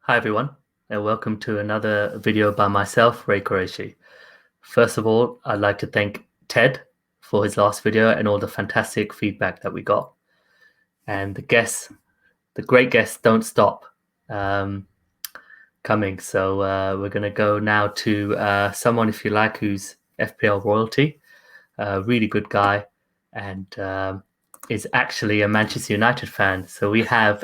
Hi everyone, and welcome to another video by myself, Ray Qureshi. First of all, I'd like to thank Ted for his last video and all the fantastic feedback that we got. And the great guests don't stop coming. So we're going to go now to someone, if you like, who's FPL royalty, really good guy, and is actually a Manchester United fan. So we have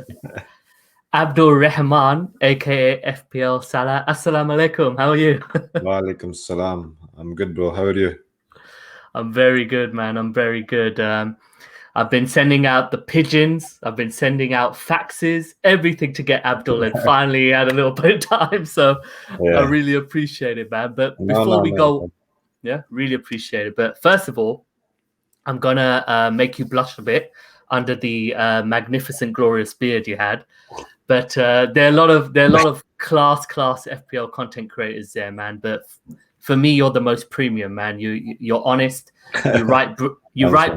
Abdul Rehman, aka FPL Salah. Assalamu alaikum. How are you? Walaikum salam. I'm good, bro. How are you? I'm very good, man. I'm very good. I've been sending out the pigeons. I've been sending out faxes, everything to get Abdul, and finally had a little bit of time. So I really appreciate it, man. But before we go, really appreciate it. But first of all, I'm gonna make you blush a bit under the magnificent, glorious beard you had. But there are a lot of class FPL content creators there, man. But for me, you're the most premium, man. You're honest. You write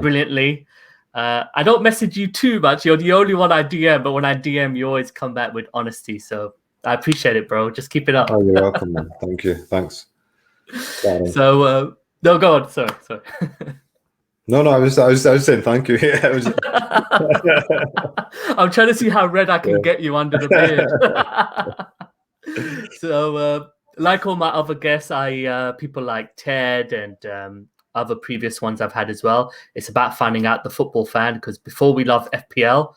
brilliantly. I don't message you too much. You're the only one I DM, but when I DM, you always come back with honesty. So I appreciate it, bro. Just keep it up. Oh, you're welcome, man. Thank you. Thanks. So no, go on. Sorry. No, I was saying thank you. I'm trying to see how red I can get you under the beard. So, like all my other guests, people like Ted and other previous ones I've had as well. It's about finding out the football fan, because before we loved FPL,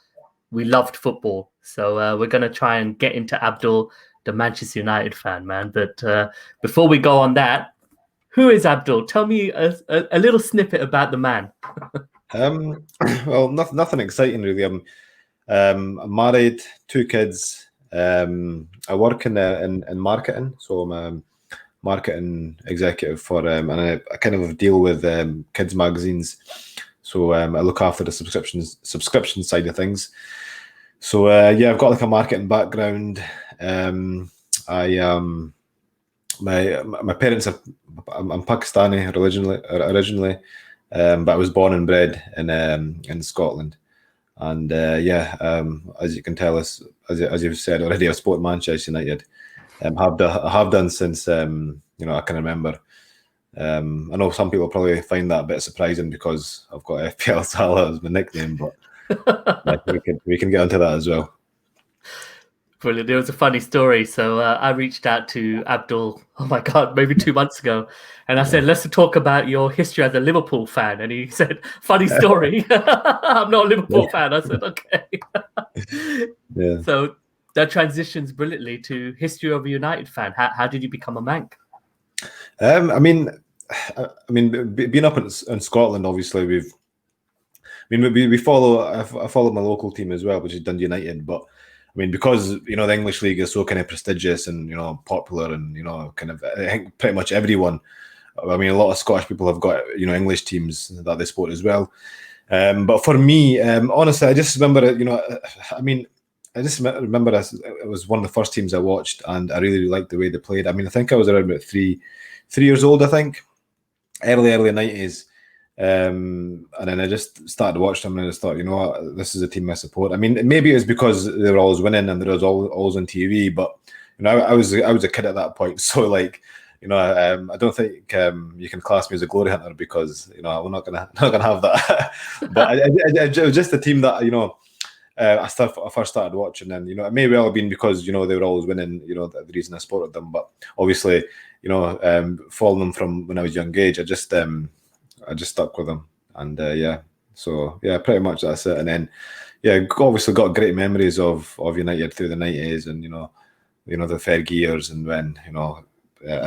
we loved football. So we're going to try and get into Abdul, the Manchester United fan, man. But before we go on that, who is Abdul? Tell me a little snippet about the man. Well, nothing exciting really. I'm married, 2 kids. I work in marketing, so I'm a marketing executive for, and I kind of deal with kids magazines. So I look after the subscription side of things. So yeah, I've got like a marketing background. My parents I'm Pakistani originally, but I was born and bred in Scotland, and as you can tell, as you've said already, I've supported Manchester United. Have done since I can remember. I know some people probably find that a bit surprising because I've got FPL Salah as my nickname, but we can get onto that as well. Brilliant. There was a funny story. So I reached out to Abdul, oh my God, maybe 2 months ago. And I said, let's talk about your history as a Liverpool fan. And he said, funny story. I'm not a Liverpool fan. I said, okay. So that transitions brilliantly to history of a United fan. How did you become a Manc? I mean, being up in Scotland, obviously I follow my local team as well, which is Dundee United, but I mean, because the English league is so kind of prestigious and popular, and kind of, I think pretty much everyone. I mean, a lot of Scottish people have got English teams that they support as well. But for me, honestly, I just remember it. I just remember it was one of the first teams I watched, and I really liked the way they played. I mean, I think I was around about 3 years old. I think early 90s. And then I just started watching them, and I just thought, you know what, this is a team I support. I mean, maybe it was because they were always winning and there was always on TV, but I was a kid at that point, so like, I don't think you can class me as a glory hunter, because we're not gonna have that. But it was just a team that I first started watching, and it may well have been because they were always winning, the reason I supported them. But obviously, following them from when I was young age, I just stuck with them, and so pretty much that's it. And then obviously got great memories of United through the 90s, and the Fergie years, and when I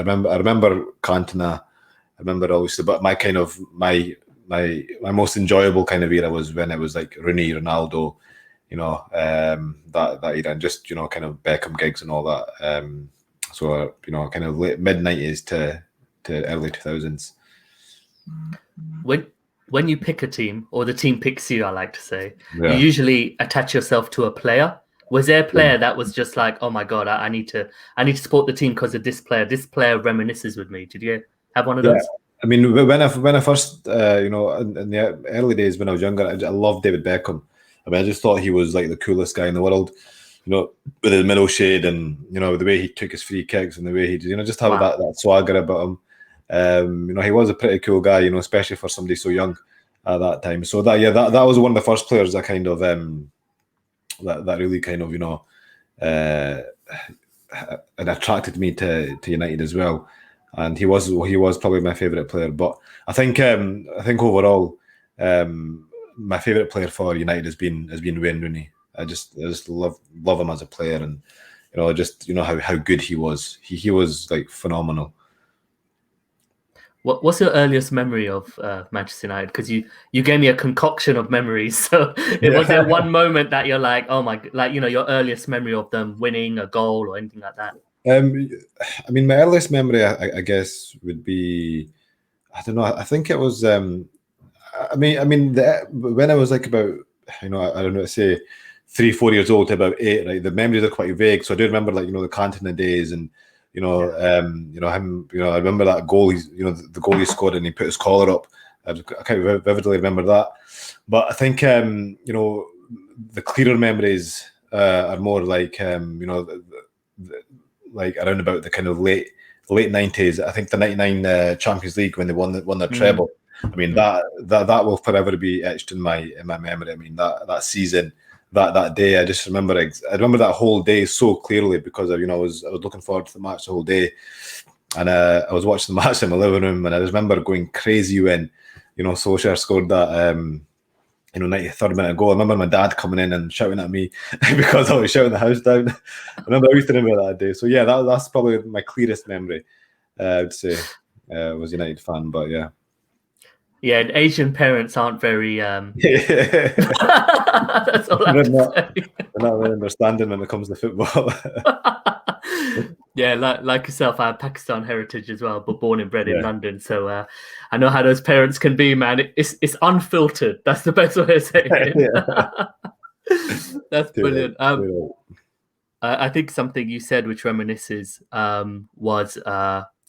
remember Cantona. I remember obviously, but my most enjoyable kind of era was when it was like Rooney, Ronaldo, that era, and just kind of Beckham gigs and all that. So kind of late mid 90s to early 2000s. When you pick a team, or the team picks you, I like to say, you usually attach yourself to a player. Was there a player that was just like, oh my God, I need to support the team because of this player. This player reminisces with me. Did you have one of those? I mean, when I first, in the early days when I was younger, I loved David Beckham. I mean, I just thought he was like the coolest guy in the world. with his middle shade and the way he took his free kicks and the way he just have Wow. that swagger about him. He was a pretty cool guy, especially for somebody so young at that time. So that was one of the first players that kind of that really kind of it attracted me to United as well. And he was probably my favourite player. But I think overall, my favourite player for United has been Wayne Rooney. I just love him as a player, and how good he was. He was like phenomenal. What's your earliest memory of Manchester United? Because you gave me a concoction of memories. So was there one moment that you're like, oh my, like your earliest memory of them winning a goal or anything like that? I mean, my earliest memory, I guess, would be, I don't know. I think it was. When I was like about, I don't know, say 3-4 years old to about 8. Right, the memories are quite vague. So I do remember, like, the Cantona days, and him. I remember that goal. The goal he scored, and he put his collar up. I can't vividly remember that. But I think the clearer memories are more like like around about the kind of late 90s. I think the 99 Champions League when they won their treble. I mean, that will forever be etched in my memory. I mean, that season, that day, I just remember. I remember that whole day so clearly because I was looking forward to the match the whole day, and I was watching the match in my living room, and I just remember going crazy when Solskjaer scored that 93rd minute goal. I remember my dad coming in and shouting at me because I was shouting the house down. I remember everything about that day. So yeah, that's probably my clearest memory. I would say was United fan, but yeah. Yeah, and Asian parents aren't very. That's all they're not really understanding when it comes to football. Yeah, like yourself, I have Pakistan heritage as well, but born and bred in London. So I know how those parents can be, man. It's unfiltered. That's the best way of saying it. That's brilliant. I think something you said which reminisces was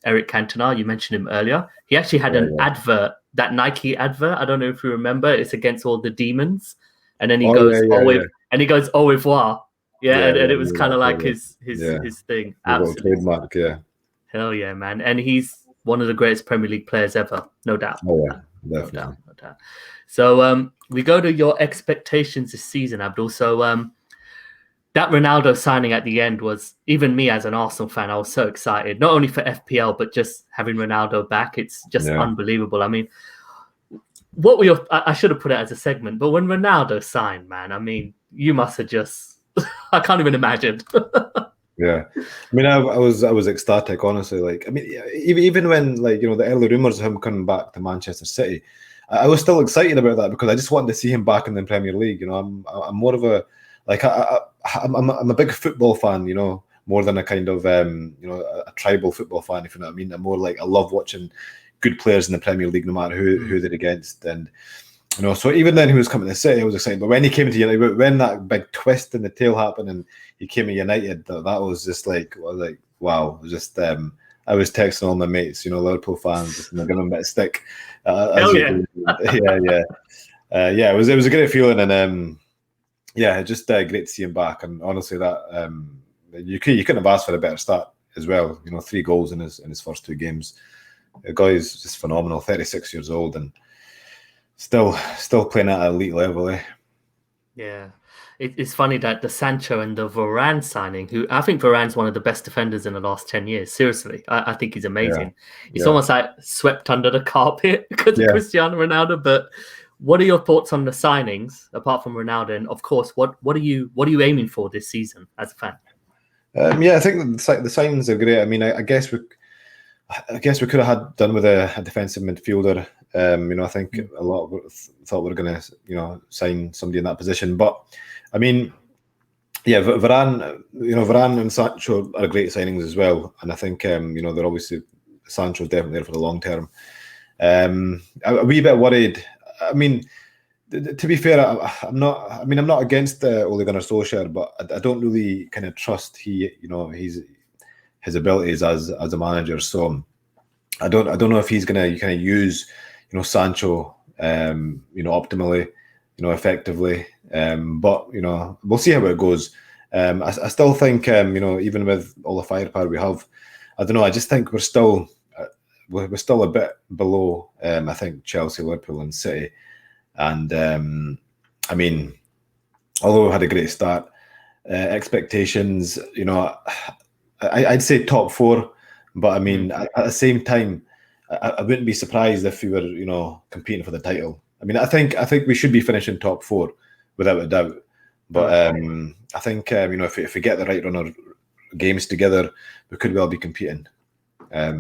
Eric Cantona. You mentioned him earlier. He actually had an advert, that Nike advert. I don't know if you remember. It's against all the demons, and then he goes and he goes au revoir. And it was kind of like his thing. Absolutely. Trademark, yeah. Hell yeah, man. And he's one of the greatest Premier League players ever, no doubt. Oh yeah, definitely. No doubt. So we go to your expectations this season, Abdul. So that Ronaldo signing at the end was, even me as an Arsenal fan, I was so excited, not only for FPL, but just having Ronaldo back. It's just unbelievable. I mean, what were your, I should have put it as a segment, but when Ronaldo signed, man, I mean, you must have just, I can't even imagine. Yeah, I mean, I was ecstatic, honestly. Like, I mean, even when, like, the early rumors of him coming back to Manchester City, I was still excited about that because I just wanted to see him back in the Premier League. I'm more of a, like, I'm a big football fan, more than a kind of a tribal football fan, if you know what I mean. I'm more like, I love watching good players in the Premier League, no matter who they're against. And so even then he was coming to City, I was excited. But when he came to United, when that big twist in the tail happened and he came to United, that was just like, wow. It was just, I was texting all my mates, Liverpool fans, just giving them a bit of stick. It was a great feeling, and just great to see him back. And honestly, that you couldn't have asked for a better start as well. 3 goals in his first 2 games. The guy is just phenomenal. 36 years old and still playing at an elite level, eh? Yeah. It's funny that the Sancho and the Varane signing, who I think Varane's one of the best defenders in the last 10 years. Seriously, I think he's amazing. It's almost like swept under the carpet because of Cristiano Ronaldo. But what are your thoughts on the signings, apart from Ronaldo? And of course, what are you aiming for this season as a fan? I think the signings are great. I mean, I guess we could have done with a defensive midfielder. I think a lot thought we were going to, sign somebody in that position. But I mean, Varane and Sancho are great signings as well. And I think, they're obviously, Sancho's definitely there for the long term. A wee bit worried. I mean, to be fair, I'm not against Ole Gunnar Solskjaer, but I don't really kind of trust his abilities as a manager. So I don't know if he's gonna kind of use Sancho optimally, effectively. But we'll see how it goes. I still think, even with all the firepower we have, I don't know. I just think we're still a bit below. I think Chelsea, Liverpool, and City. And I mean, although we had a great start, expectations, I'd say top 4. But I mean, at the same time, I wouldn't be surprised if we were, competing for the title. I mean, I think we should be finishing top 4 without a doubt. But I think if we get the right run of games together, we could well be competing. I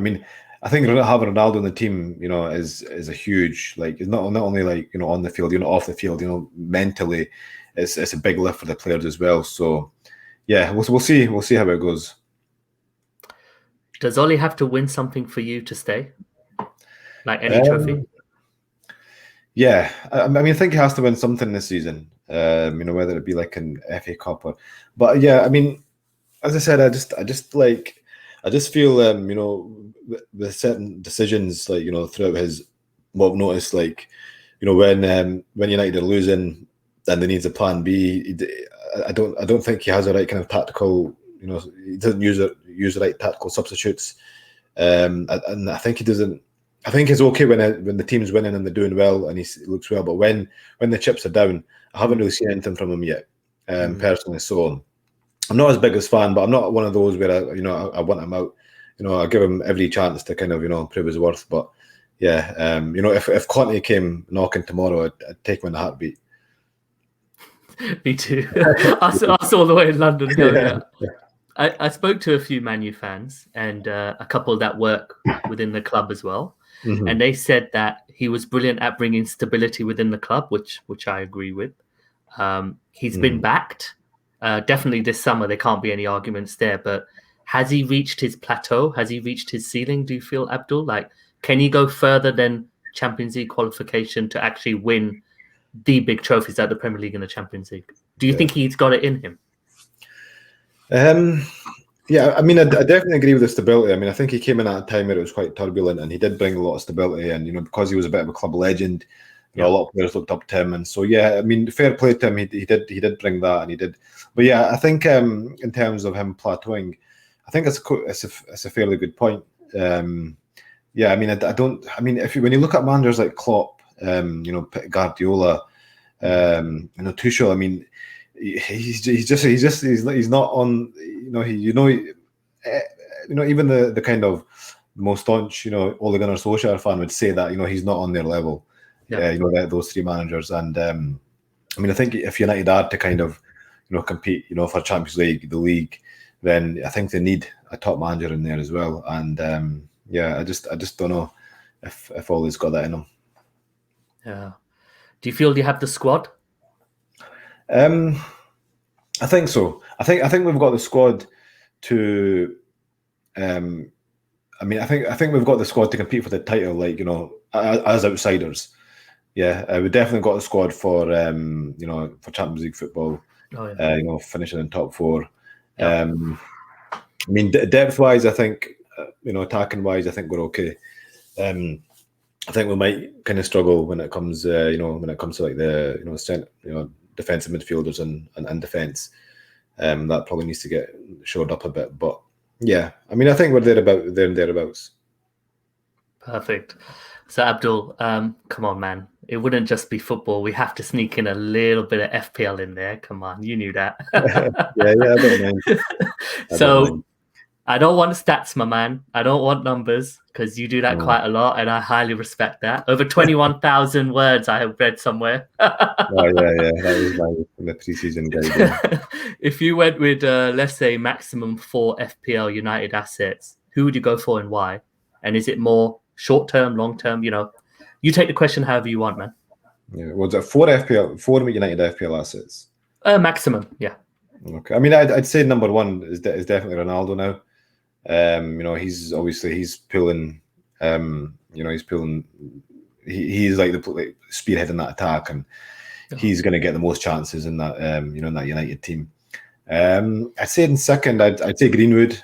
mean, I think having Ronaldo in the team, is a huge, like, it's not only like on the field, off the field, mentally, it's a big lift for the players as well. So yeah, we'll see how it goes. Does Ollie have to win something for you to stay? Like any trophy? Yeah, I mean, I think he has to win something this season. Whether it be like an FA Cup but yeah, I mean, as I said, I just feel, with certain decisions, like, throughout his, what I've noticed, like, when United are losing, then there needs a plan B. I don't think he has the right kind of tactical, he doesn't use the right tactical substitutes. And I think he doesn't. I think it's okay when the team's winning and they're doing well and he looks well, but when the chips are down, I haven't really seen anything from him yet, personally. So I'm not his biggest fan, but I'm not one of those where I want him out. I give him every chance to kind of prove his worth. But yeah, if Conte came knocking tomorrow, I'd take him in a heartbeat. Me too. Us all the way in London. Yeah. I spoke to a few Man U fans and a couple that work within the club as well. Mm-hmm. And they said that he was brilliant at bringing stability within the club, which I agree with. He's been backed. Definitely this summer, there can't be any arguments there. But has he reached his plateau? Has he reached his ceiling, do you feel, Abdul? Like, can he go further than Champions League qualification to actually win the big trophies at the Premier League and the Champions League? Do you think he's got it in him? Yeah, I mean, I definitely agree with the stability. I mean, I think he came in at a time where it was quite turbulent, and he did bring a lot of stability. And because he was a bit of a club legend, a lot of players looked up to him. And so, yeah, I mean, fair play to him. He did bring that, and he did. But yeah, I think in terms of him plateauing, I think it's a fairly good point. Yeah, I mean, I don't. I mean, when you look at managers like Klopp, Guardiola, Tuchel, I mean, he's not on. Even the kind of most staunch, Ole Gunnar Solskjaer fan would say that he's not on their level. Yeah, those 3 managers, and I mean, I think if United are to kind of compete, for Champions League, the league, then I think they need a top manager in there as well. And yeah, I just don't know if Ole's got that in him. Yeah. Do you feel you have the squad? I think so. I think we've got the squad to. I mean, I think we've got the squad to compete for the title, like as outsiders. Yeah, we definitely got the squad for for Champions League football. Oh, yeah. Finishing in top 4. Yeah. I mean, depth wise, I think attacking wise, I think we're okay. I think we might kind of struggle when it comes, to like the defensive midfielders and defense. That probably needs to get shored up a bit, but yeah, I mean, I think we're there and thereabouts. Perfect. So Abdul, come on, man. It wouldn't just be football. We have to sneak in a little bit of FPL in there. Come on, you knew that. yeah, I don't mind. So I don't want stats, my man. I don't want numbers because you do that quite a lot, and I highly respect that. Over 21,000 words I have read somewhere. Yeah. That was my pre-season guide. If you went with, let's say, maximum 4 FPL United assets, who would you go for and why? And is it more short-term, long-term? You take the question however you want, man. Yeah, was it 4 United FPL assets? Maximum, yeah. Okay, I mean, I'd say number 1 is definitely Ronaldo now. He's pulling. He's pulling. He's like the spearheading that attack, and he's going to get the most chances in that. In that United team. I'd say in second, I'd say Greenwood.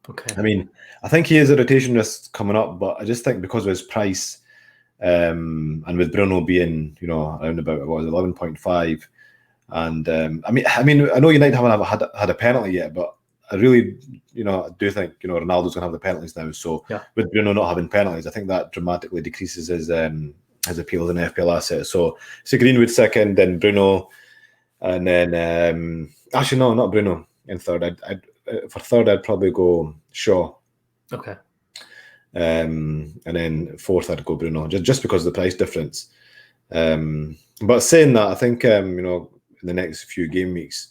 Okay. I mean, I think he is a rotation risk coming up, but I just think because of his price, and with Bruno being around about 11.5, And I mean, I know United haven't had a penalty yet, but I really, I do think Ronaldo's going to have the penalties now. So with Bruno not having penalties, I think that dramatically decreases his appeal as an FPL asset. So Greenwood second, then Bruno, and then actually no, not Bruno in third. For third, I'd probably go Shaw. Okay. And then fourth, I'd go Bruno, just because of the price difference. But saying that, I think in the next few game weeks,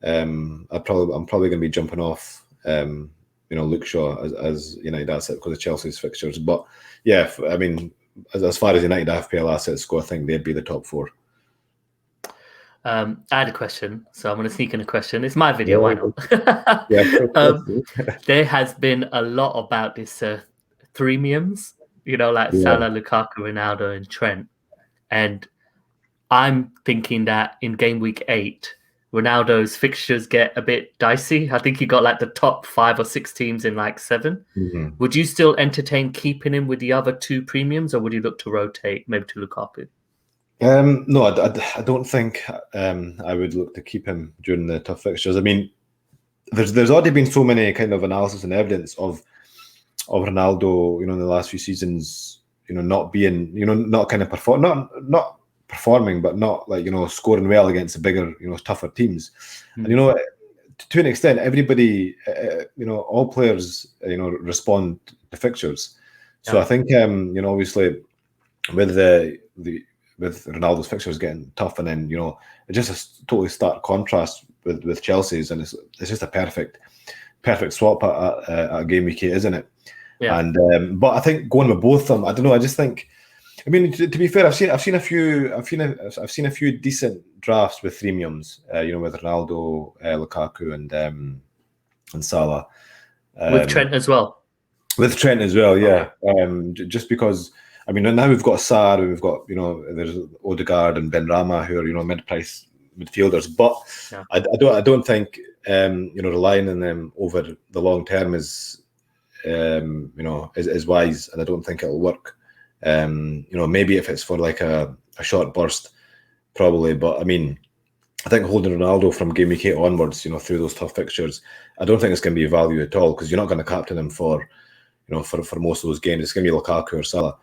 I'm probably going to be jumping off Luke Shaw as United asset because of Chelsea's fixtures. But yeah, I mean, as far as United FPL assets go, I think they'd be the top four. I had a question, so I'm going to sneak in a question. It's my video, why not? There has been a lot about this threeiums, like Salah, Lukaku, Ronaldo, and Trent. And I'm thinking that in game week 8, Ronaldo's fixtures get a bit dicey. I think he got like the top 5 or 6 teams in like 7. Mm-hmm. Would you still entertain keeping him with the other 2 premiums, or would you look to rotate maybe to Lukaku? No, I don't think I would look to keep him during the tough fixtures. I mean, there's already been so many kind of analysis and evidence of Ronaldo, in the last few seasons, not being, not kind of not performing, but not like scoring well against the bigger, tougher teams. Mm-hmm. And to an extent, everybody, all players, respond to fixtures. So I think, obviously, with Ronaldo's fixtures getting tough, and then it's just a totally stark contrast with Chelsea's, and it's just a perfect swap at game week 8, isn't it? Yeah. And but I think going with both of them, I don't know. I just think, I mean, to be fair, I've seen a few decent drafts with threeiums, with Ronaldo, Lukaku, and Salah. With Trent as well. With Trent as well, yeah. Just because, I mean, now we've got Sarr, we've got there's Odegaard and Benrahma, who are mid-price midfielders, but I don't think relying on them over the long term is wise, and I don't think it'll work. Maybe if it's for like a short burst, probably, but I mean, I think holding Ronaldo from game week 8 onwards, through those tough fixtures, I don't think it's going to be value at all, because you're not going to captain him for most of those games. It's going to be Lukaku or Salah.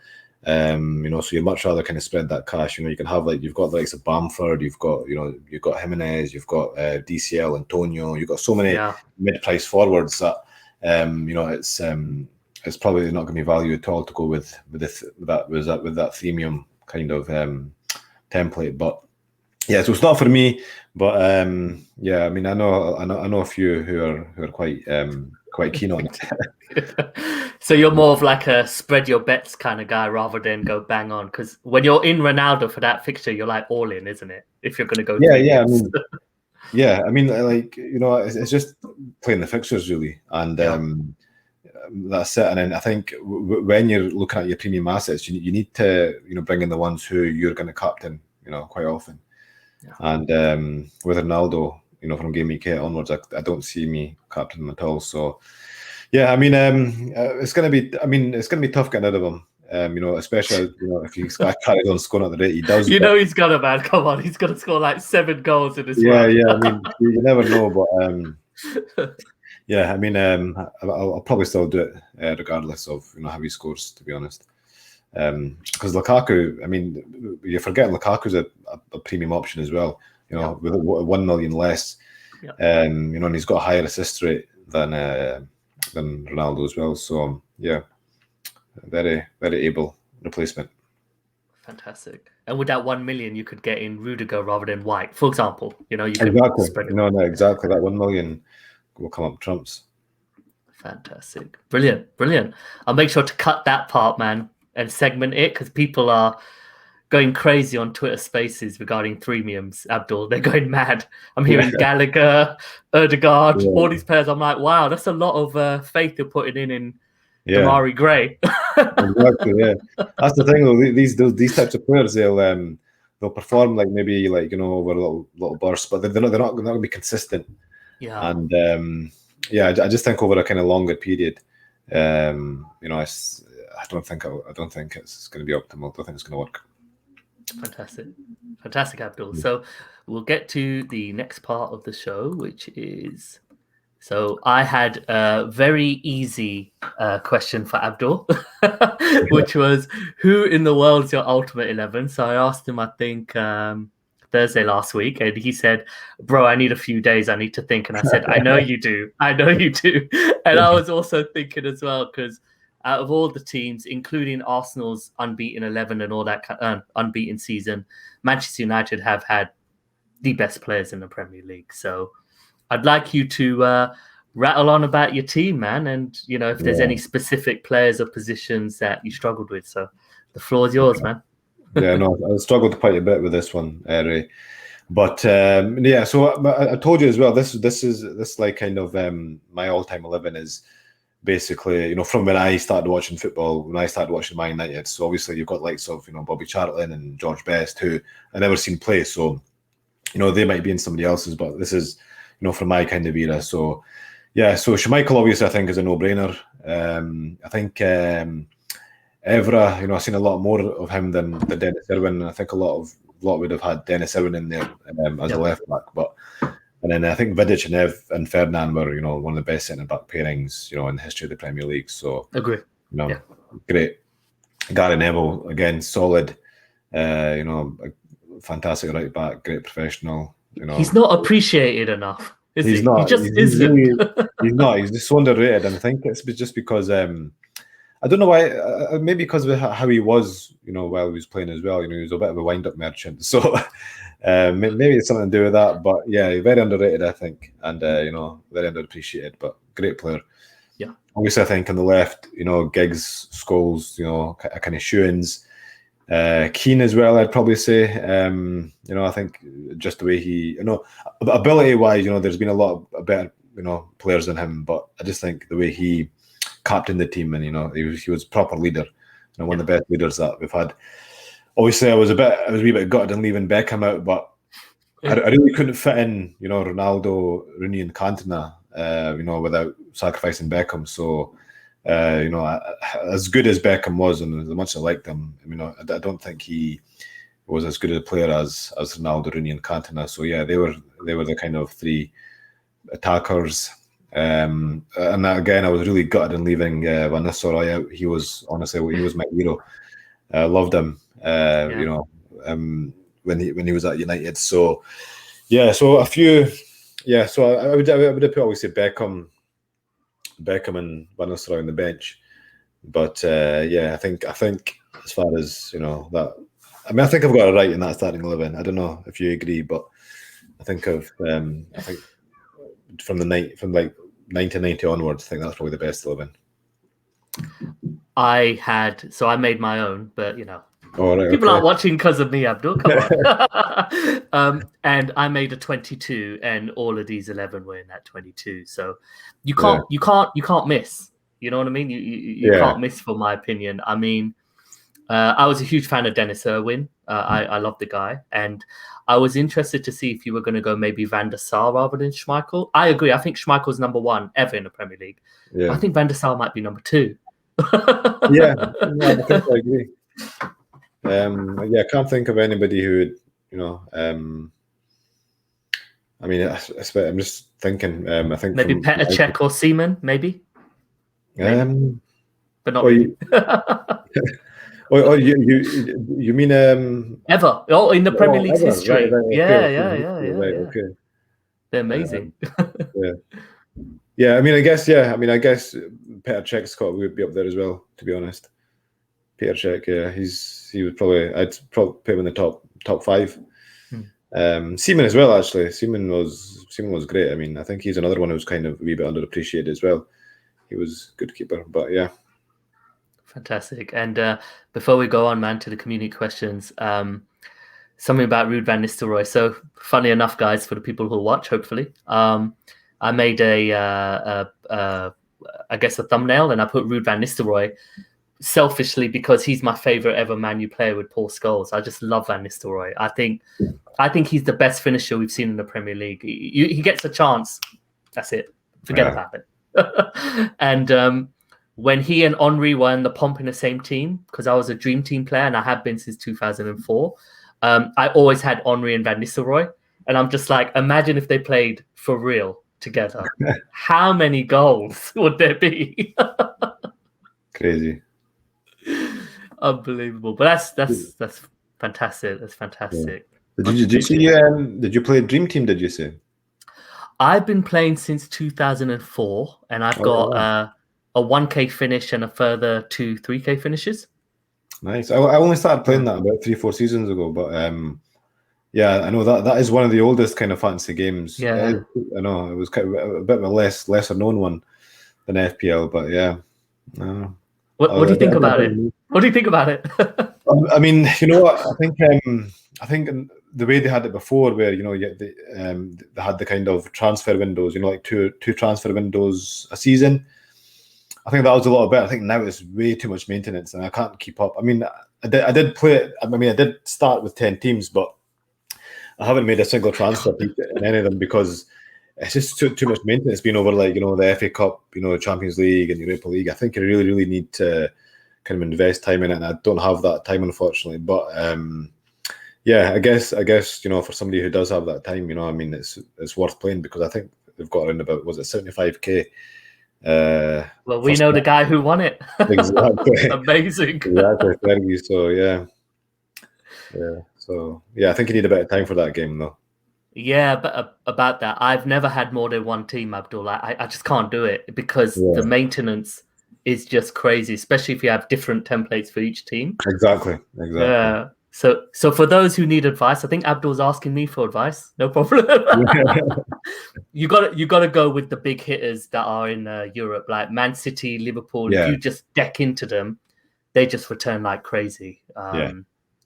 So you'd much rather kind of spread that cash. You can have you've got the likes of Bamford, you've got Jimenez, you've got DCL, Antonio, you've got so many mid-price forwards that it's probably not going to be value at all to go with that threemium kind of template. But yeah, so it's not for me. But I mean, I know a few who are quite keen on it. So you're more of like a spread your bets kind of guy rather than go bang on, because when you're in Ronaldo for that fixture, you're like all in, isn't it? If you're going to go, I mean, it's just playing the fixtures really, and that's it. And then I think when you're looking at your premium assets, you need to bring in the ones who you're going to captain, quite often. Yeah. And with Ronaldo, from game week 8 onwards, I don't see me captaining him at all. So yeah, I mean, it's going to be tough getting rid of him. Especially if he carries on scoring at the rate he does. He's gonna, man. Come on, he's gonna score like 7 goals in this run. Yeah. I mean, you never know, but yeah, I mean, I'll probably still do it regardless of how he scores, to be honest. Because Lukaku, I mean, you're forgetting Lukaku's a premium option as well. With 1 million less, and he's got a higher assist rate than Ronaldo as well. So yeah, very, very able replacement. Fantastic. And with that 1 million, you could get in Rudiger rather than White, for example. You can exactly. No, exactly. That 1 million will come up trumps. Fantastic. Brilliant. I'll make sure to cut that part, man, and segment it, because people are going crazy on Twitter Spaces regarding threemiums. Abdul, they're going mad. I'm hearing Gallagher, Odegaard, all these players. I'm like, wow, that's a lot of faith you're putting in Damari Gray. Exactly. Yeah, that's the thing though. These types of players, they'll perform maybe over a little burst, but they're not going to be consistent. Yeah. And I just think over a kind of longer period, I don't think it's going to be optimal. I don't think it's going to work. Fantastic, Abdul. So we'll get to the next part of the show, which is. So I had a very easy question for Abdul, which was, who in the world's your ultimate 11? So I asked him, I think, Thursday last week, and he said, bro, I need a few days. I need to think. And I said, I know you do. I know you do. And I was also thinking as well, because out of all the teams, including Arsenal's unbeaten 11 and all that unbeaten season, Manchester United have had the best players in the Premier League. So I'd like you to rattle on about your team, man, and if there's any specific players or positions that you struggled with. So the floor is yours, man. Yeah, no, I struggled quite a bit with this one, Ray. But yeah, so I told you as well. This like kind of my all-time 11 is basically from when I started watching football, when I started watching Man United. So obviously you've got likes of Bobby Charlton and George Best, who I never seen play. So they might be in somebody else's, but this is from my kind of era. So yeah, so Schmeichel obviously I think is a no-brainer. I think Evra, I've seen a lot more of him than Dennis Irwin. I think a lot would have had Dennis Irwin in there as a left back, and then I think Vidic and Ferdinand were one of the best centre back pairings in the history of the Premier League. So agree. Great. Gary Neville again, solid. A fantastic right back, great professional. He's not appreciated enough. He's not. He just isn't. He's not. He's just so underrated, and I think it's just because I don't know why. Maybe because of how he was, while he was playing as well. He was a bit of a wind-up merchant, so maybe it's something to do with that. But yeah, very underrated, I think, and very underappreciated, but great player. Yeah. Obviously, I think on the left, Giggs, Scholes, kind of Shoeins. Keane as well, I'd probably say. I think just the way he, ability-wise, there's been a lot of better, players than him, but I just think the way he captained the team, and he was a proper leader, one of the best leaders that we've had. Obviously, I was a wee bit gutted in leaving Beckham out, but I really couldn't fit in, Ronaldo, Rooney, and Cantona, without sacrificing Beckham. So. As good as Beckham was, and as much as I liked him, I don't think he was as good a player as Ronaldo, Rooney, and Cantona. So yeah, they were the kind of three attackers. And that, again, I was really gutted in leaving Van Nistelrooy out. He was my hero. I loved him. When he was at United. So yeah, so a few. Yeah, so I would have put obviously Beckham and Van Nistelrooy on the bench, but I think as far as that, I think I've got it right in that starting 11. I don't know if you agree, but I think from like 1990 onwards, I think that's probably the best 11. I made my own, but people aren't watching because of me, Abdul. Come on. And I made a 22, and all of these 11 were in that 22. So you can't miss. You know what I mean? You can't miss, for my opinion. I mean, I was a huge fan of Dennis Irwin. I love the guy, and I was interested to see if you were going to go maybe Van der Sar rather than Schmeichel. I agree. I think Schmeichel's number 1 ever in the Premier League. Yeah. I think Van der Sar might be number 2. Yeah, I think I agree. I can't think of anybody who would, I'm just thinking. I think maybe Petr Cech or Seaman, maybe. But not really. You mean ever? Oh, in the Premier League's history. Right, okay. They're amazing. Yeah. I guess Petr Cech would be up there as well, to be honest. Petr Cech, I'd probably put him in the top 5. Seaman as well, actually. Seaman was great. I think he's another one who's kind of a wee bit underappreciated as well. He was a good keeper, but yeah. Fantastic. And before we go on, man, to the community questions, something about Ruud van Nistelrooy. So, funny enough, guys, for the people who'll watch, hopefully, I made a thumbnail, and I put Ruud van Nistelrooy selfishly because he's my favorite ever Man U player with Paul Scholes. I just love Van Nistelrooy. I think he's the best finisher we've seen in the Premier League. He gets a chance. That's it. Forget about it. And when he and Henry were in the pomp in the same team, because I was a dream team player and I have been since 2004, I always had Henry and Van Nistelrooy, and I'm just like, imagine if they played for real together. How many goals would there be? Crazy. Unbelievable. But that's fantastic. That's Yeah. fantastic. Did you see? Did you play Dream Team? Did you say? I've been playing since 2004, and I've Oh, got wow. a 1K finish and a further 3K finishes. Nice. I only started playing Yeah. that about 3-4 seasons ago, but yeah, I know that is one of the oldest kind of fantasy games. Yeah. I know it was kind of a bit of a lesser known one than FPL, but yeah. What do you think about it? What do you think about it? I mean, you know what? I think the way they had it before, where they had the kind of transfer windows, like two transfer windows a season. I think that was a lot better. I think now it's way too much maintenance, and I can't keep up. I mean, I did play it. I mean, I did start with 10 teams, but I haven't made a single transfer in any of them because it's just too much maintenance being over, like, the FA Cup, Champions League and Europa League. I think you really, really need to kind of invest time in it, and I don't have that time, unfortunately. But yeah, I guess for somebody who does have that time, I mean, it's worth playing because I think they've got around about, was it 75k? Well, we know the guy who won it. Exactly. Amazing. Exactly. So yeah. So yeah, I think you need a bit of time for that game, though. Yeah, but about that, I've never had more than one team, Abdul. I just can't do it because the maintenance is just crazy, especially if you have different templates for each team. Exactly. Yeah. So for those who need advice, I think Abdul's asking me for advice. No problem. You got to go with the big hitters that are in Europe, like Man City, Liverpool. Yeah. If you just deck into them, they just return like crazy. Yeah.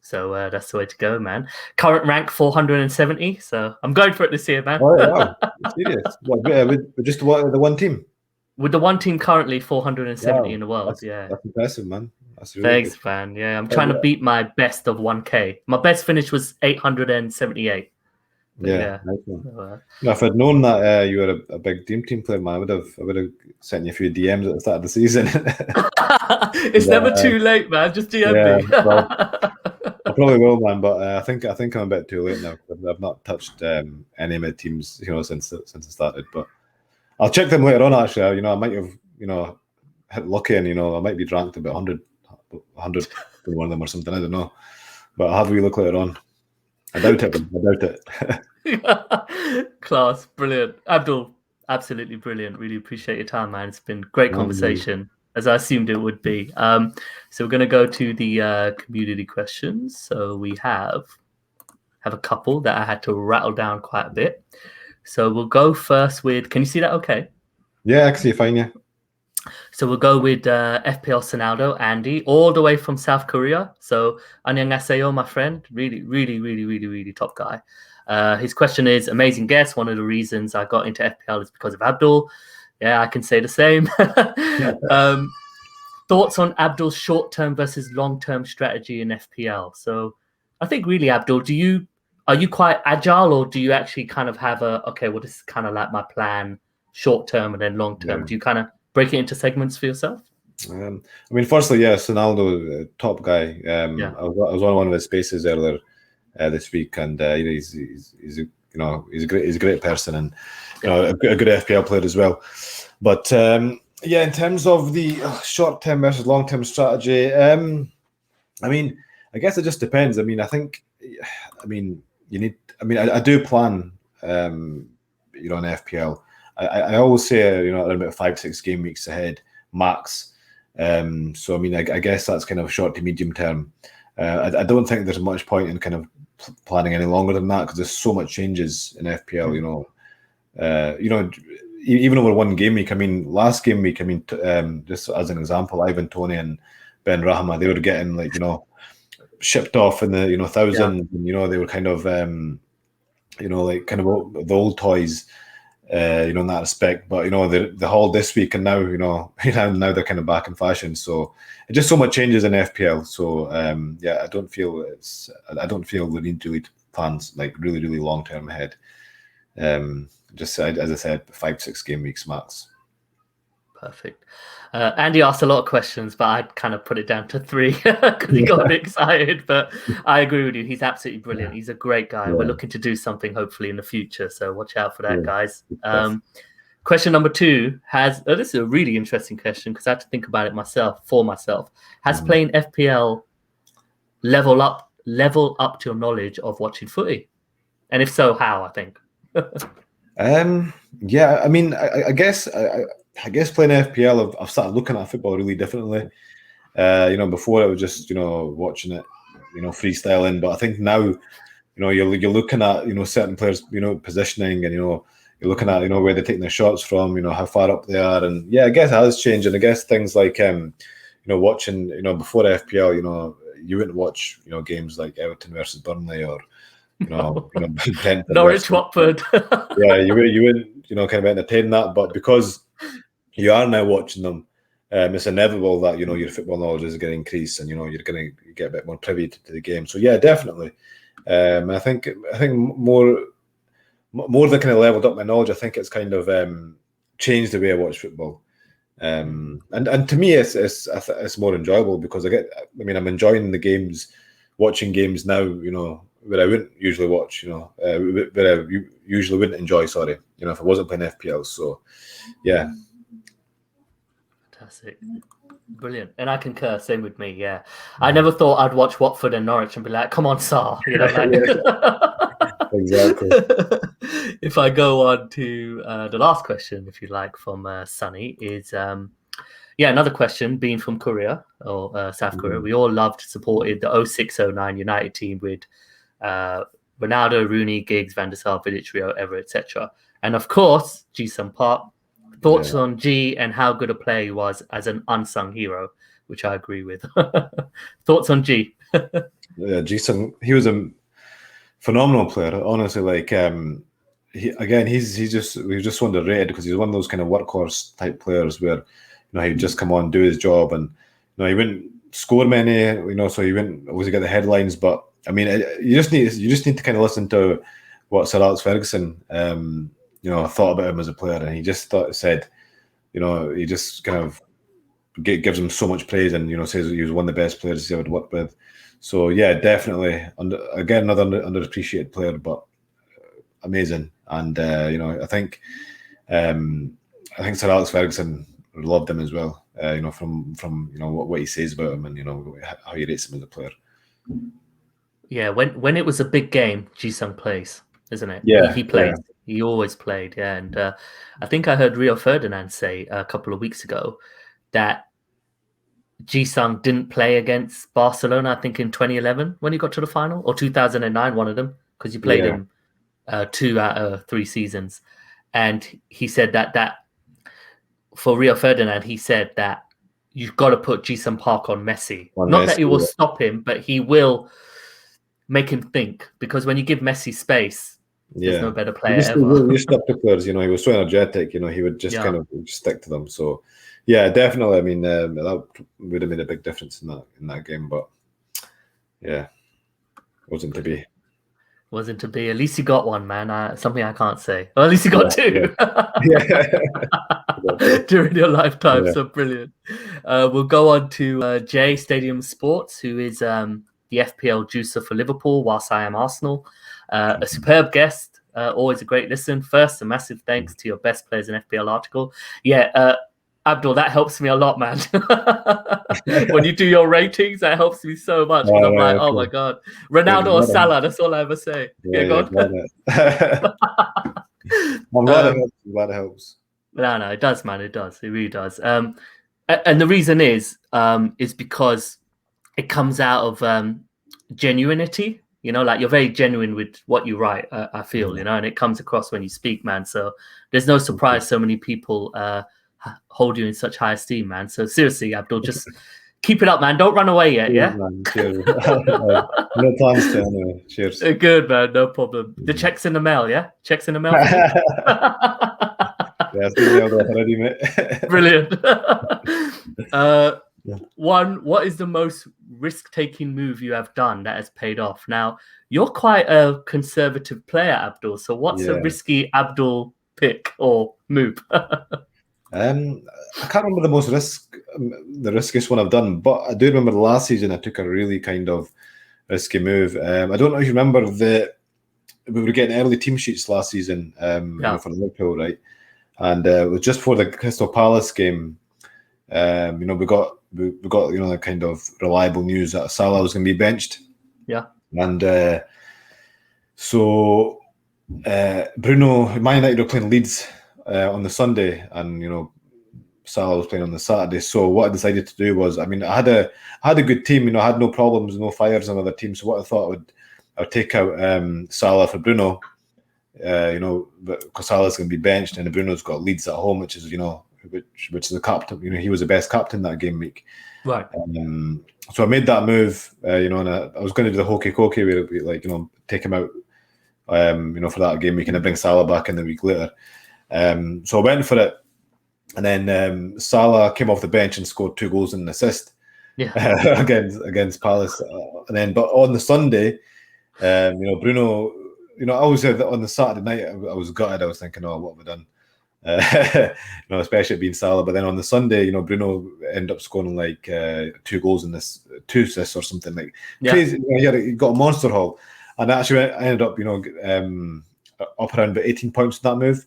So that's the way to go, man. Current rank 470. So I'm going for it this year, man. Oh, wow. Serious? What, with just the one team? With the one team currently 470 Wow. in the world. That's impressive, man. That's really Thanks, good. man. Yeah, I'm trying to beat my best of 1K. My best finish was 878. Yeah. Nice one. If I'd known that you were a big dream team player, man, I would have sent you a few DMs at the start of the season. It's never too late, man. Just DM me. Well, I probably will, man. But I think I'm a bit too late now. I've not touched any of my teams, since I started. But I'll check them later on. Actually, I might have, hit lucky, and I might be ranked about 100 for one of them or something. I don't know. But I'll have a wee look later on. I doubt it. Class, brilliant. Abdul, absolutely brilliant. Really appreciate your time, man. It's been great conversation, as I assumed it would be. So we're going to go to the community questions. So we have a couple that I had to rattle down quite a bit. So we'll go first with, can you see that okay? Yeah, I can see you fine, yeah. So we'll go with FPL Sonaldo, Andy, all the way from South Korea. So annyeonghaseyo, my friend. Really, really, really, really, really top guy. His question is, amazing guest. One of the reasons I got into FPL is because of Abdul. Yeah, I can say the same. Thoughts on Abdul's short-term versus long-term strategy in FPL? So I think really, Abdul, are you quite agile, or do you actually kind of have this is kind of like my plan, short-term and then long-term? Yeah. Do you kind of break it into segments for yourself? I mean, firstly, Sonaldo, top guy. I was on one of his spaces earlier this week, and he's a great person, and a good FPL player as well. But in terms of the short-term versus long-term strategy, I mean, I guess it just depends. I mean, I do plan, in FPL. I always say, around about 5-6 game weeks ahead max. So I mean, I guess that's kind of short to medium term. I don't think there's much point in kind of planning any longer than that because there's so much changes in FPL. Even over one game week. I mean, last game week. I mean, just as an example, Ivan Toney and Ben Rehman, they were getting shipped off in the thousands, and they were kind of kind of the old toys. In that respect, but the haul this week, and now now they're kind of back in fashion. So it just so much changes in FPL. So I don't feel the need to lead plans really, really long term ahead. Just as I said, 5-6 game weeks max. Perfect. Andy asked a lot of questions, but I kind of put it down to 3 because he got a bit excited. But I agree with you. He's absolutely brilliant. He's a great guy. Yeah. We're looking to do something hopefully in the future. So watch out for that, Yeah. guys. Question number 2 has, this is a really interesting question because I had to think about it for myself. Has playing FPL level up to your knowledge of watching footy? And if so, how, I think? Yeah, I mean, I guess playing FPL, I've started looking at football really differently. Before I was just, watching it, freestyling. But I think now, you're looking at, certain players, positioning, and, you're looking at, where they're taking their shots from, how far up they are. And yeah, I guess it has changed. And I guess things like, watching, before FPL, you wouldn't watch, games like Everton versus Burnley or, Norwich, Watford. Yeah, you wouldn't, kind of entertain that. But because you are now watching them, it's inevitable that, your football knowledge is going to increase and, you're going to get a bit more privy to the game. So yeah, definitely. I think more than kind of leveled up my knowledge, I think it's kind of changed the way I watch football. And to me, it's more enjoyable because I'm enjoying the games, watching games now, where I wouldn't usually watch, where I usually wouldn't enjoy, if I wasn't playing FPL. So, yeah. Fantastic. Brilliant. And I concur, same with me, yeah. I never thought I'd watch Watford and Norwich and be like, come on, Sar. Exactly. If I go on to the last question, if you like, from Sunny, is another question being from Korea or South Korea. We all supported the 06-09 United team with Ronaldo, Rooney, Giggs, Van der Sar, Vidic, Rio, Ever, etc. And of course, Ji-sung Park. Thoughts on G and how good a player he was as an unsung hero, which I agree with. Thoughts on G? Yeah, Ji-sung, he was a phenomenal player. Honestly, he's just underrated because he's one of those kind of workhorse type players where he'd just come on, do his job, and he wouldn't score many, so he wouldn't always get the headlines. But I mean, you just need to kind of listen to what Sir Alex Ferguson thought about him as a player, and he just said, he just kind of gives him so much praise, and says he was one of the best players he ever worked with. So yeah, definitely, another underappreciated player, but amazing. And I think Sir Alex Ferguson loved him as well. From what he says about him and how he rates him as a player. Yeah, when it was a big game, Ji-sung plays, isn't it? Yeah, he plays. Yeah. He always played. Yeah, and I think I heard Rio Ferdinand say a couple of weeks ago that Ji-sung didn't play against Barcelona, I think in 2011 when he got to the final, or 2009, one of them, because you played him 2 out of 3 seasons. And he said that for Rio Ferdinand, he said that you've got to put Ji-sung Park on Messi. Not that he will stop him, but he will make him think, because when you give Messi space, there's no better player ever. He stuck to players, he was so energetic, he would just kind of stick to them. So yeah, definitely. I mean, that would have made a big difference in that game, but yeah, wasn't to be. Wasn't to be. At least he got one, man. Something I can't say. Well, at least he got 2 during your lifetime. Yeah. So brilliant. We'll go on to Jay Stadium Sports, who is the FPL juicer for Liverpool, whilst I am Arsenal. A superb guest. Always a great listen. First, a massive thanks to your best players in FPL article. Yeah, Abdul, that helps me a lot, man. When you do your ratings, that helps me so much. Because I'm like, oh my God. Ronaldo or Salah, that's all I ever say. Yeah, go on. I'm glad it helps. No, it does, man. It does. It really does. And the reason is because it comes out of genuinity. Like you're very genuine with what you write, I feel, and it comes across when you speak, man. So there's no surprise so many people hold you in such high esteem, man. So seriously, Abdul, just keep it up, man. Don't run away yet, yeah? Man, cheers. No plans to anyway. Cheers. Good, man. No problem. The check's in the mail, yeah? Check's in the mail? Yeah, it's been mailed off already, mate. Brilliant. What is the most risk-taking move you have done that has paid off? Now, you're quite a conservative player, Abdul. So what's a risky Abdul pick or move? I can't remember the riskiest one I've done, but I do remember last season I took a really kind of risky move. I don't know if you remember we were getting early team sheets last season, for Liverpool, right? And it was just for the Crystal Palace game. We got the kind of reliable news that Salah was going to be benched. Yeah. And so Bruno, Man United were playing Leeds on the Sunday, and Salah was playing on the Saturday. So what I decided to do was, I had a good team. I had no problems, no fires on other teams. So what I thought I would take out Salah for Bruno. Because Salah's going to be benched, and Bruno's got Leeds at home, which is which is the captain. He was the best captain that game week. Right. So I made that move. And I was going to do the hokey cokey where it'd be take him out. For that game week, and then bring Salah back in the week later. So I went for it, and then Salah came off the bench and scored 2 goals and an assist. Yeah. against Palace, but on the Sunday, Bruno. I always said that on the Saturday night I was gutted. I was thinking, oh, what have I done? Especially being Salah. But then on the Sunday, Bruno ended up scoring 2 goals in this, 2 assists or something crazy. He got a monster haul, and actually I ended up, up around about 18 points in that move.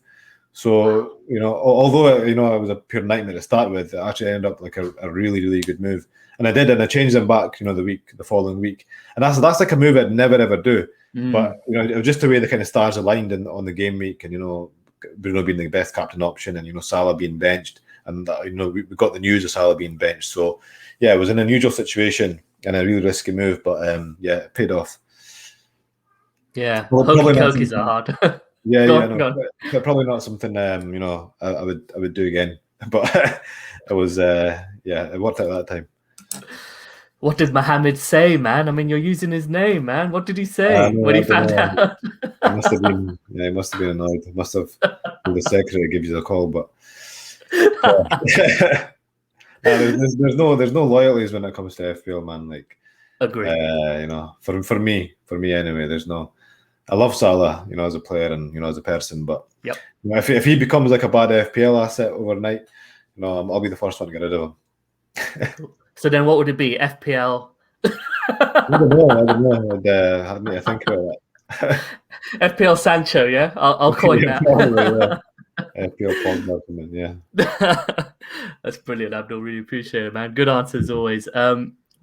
So although it was a pure nightmare to start with, it actually ended up a really, really good move. And I did, and I changed them back, the following week. And that's like a move I'd never ever do. But it was just the way the kind of stars aligned on the game week, and Bruno being the best captain option, and Salah being benched, and we got the news of Salah being benched. So yeah, it was an unusual situation and a really risky move, but it paid off. Yeah, hokey cokies are hard. Probably not something I would do again, but it was it worked out that time. What did Mohammed say, man? I mean, you're using his name, man. What did he say when he found out? He must have been annoyed. He must have the secretary give you the call, but there's no loyalties when it comes to FPL, man. Agree. For me anyway, there's no. I love Salah, as a player and as a person, but if he becomes a bad FPL asset overnight, I'll be the first one to get rid of him. So then what would it be? FPL? I don't know. I'd have to think about that. FPL Sancho, yeah? I'll coin that. FPL Pogba, yeah. That's brilliant, Abdul. Really appreciate it, man. Good answer as always.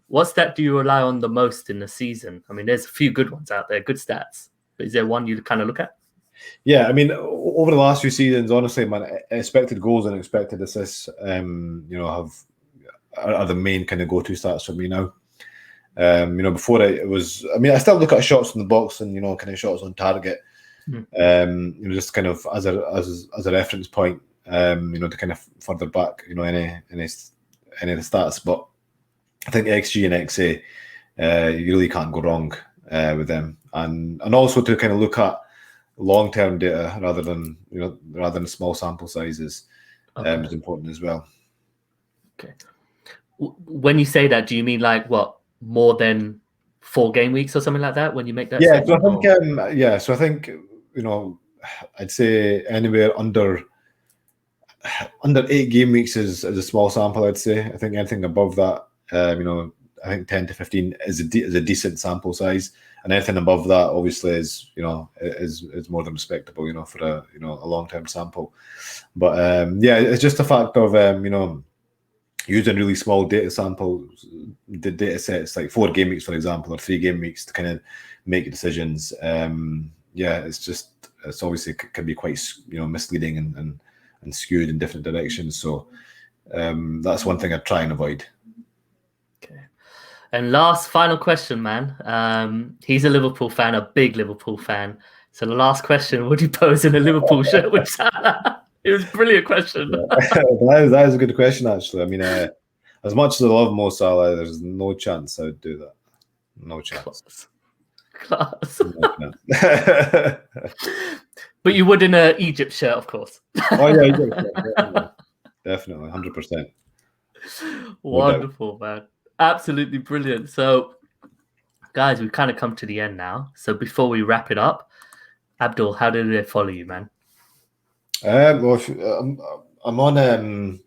What stat do you rely on the most in the season? I mean, there's a few good ones out there, good stats. But is there one you kind of look at? Yeah, I mean, over the last few seasons, honestly, man, expected goals and expected assists, are the main kind of go-to stats for me now. Before it was, I still look at shots in the box and kind of shots on target, just kind of as a reference point, to kind of further back, any of the stats. But I think XG and XA, you really can't go wrong with them, and also to kind of look at long-term data rather than small sample sizes is important as well. Okay. When you say that, do you mean more than 4 game weeks or something like that when you make that? Yeah, so I think I'd say anywhere under 8 game weeks is a small sample. I'd say. I think anything above that, I think 10 to 15 is a decent sample size, and anything above that obviously is more than respectable, for a long-term sample. But it's just a fact of using really small data samples, the data sets, like 4 game weeks, for example, or 3 game weeks to kind of make decisions. It's obviously can be quite misleading and skewed in different directions. So that's one thing I try and avoid. Okay. And final question, man. He's a Liverpool fan, a big Liverpool fan. So the last question: would you pose in a Liverpool shirt with Salah? It was a brilliant question. That is a good question, actually. I mean, as much as I love Mo Salah, there's no chance I would do that. No chance. Class. No chance. But you would in an Egypt shirt, of course. Oh yeah, definitely, 100%. Wonderful, man. Absolutely brilliant. So, guys, we've kind of come to the end now. So before we wrap it up, Abdul, how did they follow you, man? Well, I'm on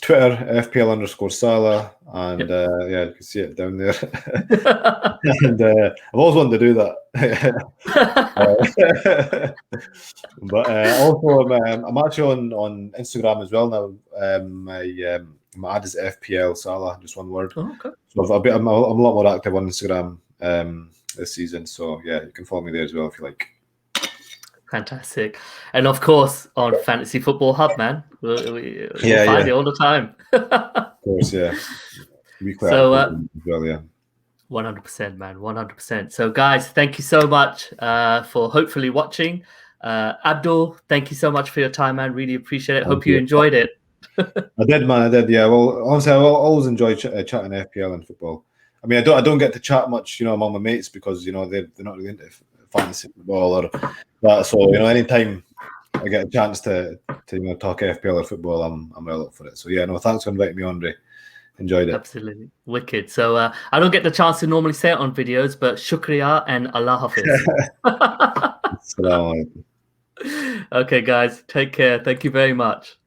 Twitter, FPL_Salah, and Yep. yeah, you can see it down there. And I've always wanted to do that. But also, I'm actually on Instagram as well now. My ad is FPL Salah, just one word. Oh, okay. So I'm a lot more active on Instagram this season. So yeah, you can follow me there as well if you like. Fantastic. And of course, on Fantasy Football Hub, man. We'll Yeah, find yeah, it all the time. of course, yeah. Weekly So, active as well, yeah. 100%, man. 100%. So, guys, thank you so much for hopefully watching. Abdul, thank you so much for your time, man. Really appreciate it. Thank Hope you you. enjoyed it. I did, man. I did. Yeah. Well, honestly, I always enjoy chatting FPL and football. I mean, I don't get to chat much, among my mates because they're not really into fantasy football or that. So anytime I get a chance to talk FPL or football, I'm well up for it. So yeah, no, thanks for inviting me on, Ray. Enjoyed it. Absolutely. Wicked. So I don't get the chance to normally say it on videos, but shukriya and Allah Hafiz. Assalamu alaikum. Okay, guys, take care. Thank you very much.